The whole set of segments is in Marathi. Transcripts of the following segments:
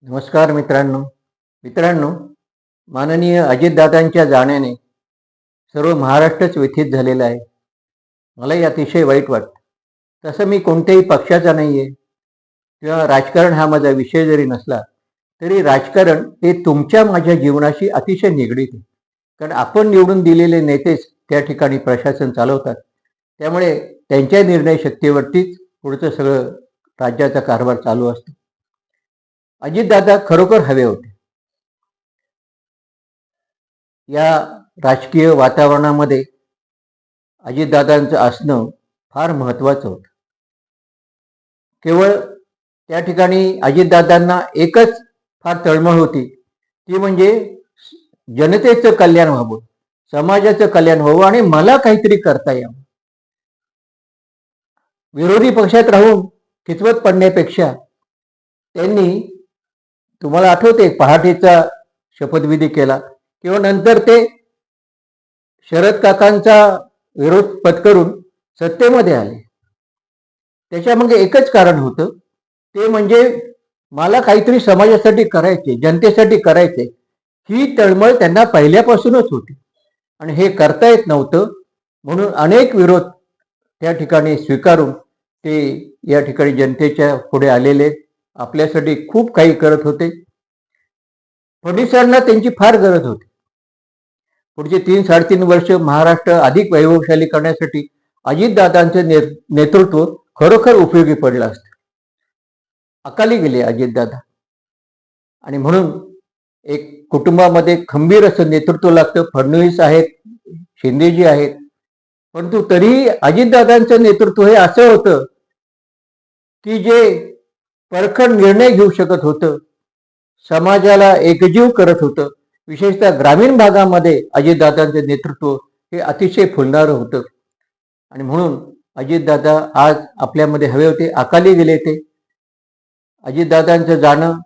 नमस्कार मित्रांनो, माननीय अजितदादांच्या जाण्याने सर्व महाराष्ट्रच व्यथित झालेला आहे. मलाही अतिशय वाईट वाटतं. तसं मी कोणत्याही पक्षाचा नाही आहे किंवा राजकारण हा माझा विषय जरी नसला तरी राजकारण हे तुमच्या माझ्या जीवनाशी अतिशय निगडीत आहे. कारण आपण निवडून दिलेले नेतेच त्या ठिकाणी प्रशासन चालवतात. त्यामुळे त्यांच्या निर्णय शक्तीवरतीच पुढचं सगळं राज्याचा कारभार चालू असतो. अजितदादा खरोखर हवे होते. या राजकीय वातावरणामध्ये अजितदादांचं असणं फार महत्त्वाचं होतं. केवळ त्या ठिकाणी अजितदादांना एकच फार तळमळ होती, ती म्हणजे जनतेचं कल्याण व्हावं, समाजाचं कल्याण व्हावं आणि मला काहीतरी करता यावं. विरोधी पक्षात राहून खिचवत पडण्यापेक्षा त्यांनी, तुम्हाला आठवते, पहाटेचा शपथविधी केला किंवा नंतर ते शरद काकांचा विरोध पत्करून सत्तेमध्ये आले. त्याच्यामागे एकच कारण होतं, ते म्हणजे मला काहीतरी समाजासाठी करायचे, जनतेसाठी करायचे. ही तळमळ त्यांना पहिल्यापासूनच होती आणि हे करता येत नव्हतं. म्हणून अनेक विरोध त्या ठिकाणी स्वीकारून ते या ठिकाणी जनतेच्या पुढे आलेले, आपल्यासाठी खूप काही करत होते. फडणवीसांना त्यांची फार गरज होती. पुढचे 3-3.5 वर्ष महाराष्ट्र अधिक वैभवशाली करण्यासाठी अजितदादांचे नेतृत्व खरोखर उपयोगी पडलं असतं. अकाली गेले अजितदादा आणि म्हणून एक कुटुंबामध्ये खंबीर असं नेतृत्व लागतं. फडणवीस आहेत, शिंदेजी आहेत, परंतु तरीही अजितदादांचं नेतृत्व हे असं होतं की जे परखड निर्णय घेऊ शकत होतं, समाजाला एकजीव करत होतं. विशेषतः ग्रामीण भागामध्ये अजितदादांचे नेतृत्व हे अतिशय फुलणारं होतं आणि म्हणून अजितदादा आज आपल्यामध्ये हवे होते. अकाली गेले ते. अजितदादांचं जाणं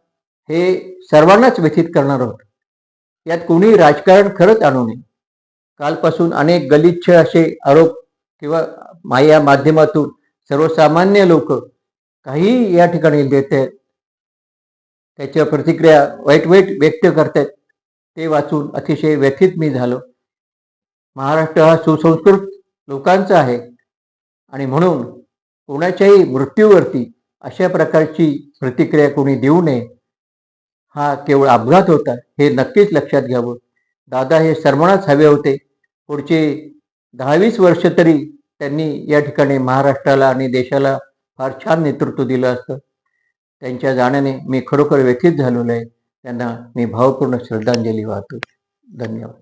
हे सर्वांनाच व्यथित करणारं होतं. यात कोणी राजकारण खरंच आणू नये. कालपासून अनेक गलिच्छ असे आरोप किंवा या माध्यमातून सर्वसामान्य लोक काही या ठिकाणी देते, त्याच्या प्रतिक्रिया वाईट व्यक्त करतात, ते वाचून अतिशय व्यथित मी झालो. महाराष्ट्र हा सुसंस्कृत लोकांचा आहे आणि म्हणून कोणाच्याही मृत्यूवरती अशा प्रकारची प्रतिक्रिया कोणी देऊ नये. हा केवळ अपघात होता, हे नक्कीच लक्षात घ्यावं. दादा हे सर्वांनाच हवे होते. पुढचे 10-20 वर्ष तरी त्यांनी या ठिकाणी महाराष्ट्राला आणि देशाला फार छान नेतृत्व दिलं असतं. त्यांच्या जाण्याने मी खरोखर व्यथित झालेलो आहे. त्यांना मी भावपूर्ण श्रद्धांजली वाहतो. धन्यवाद.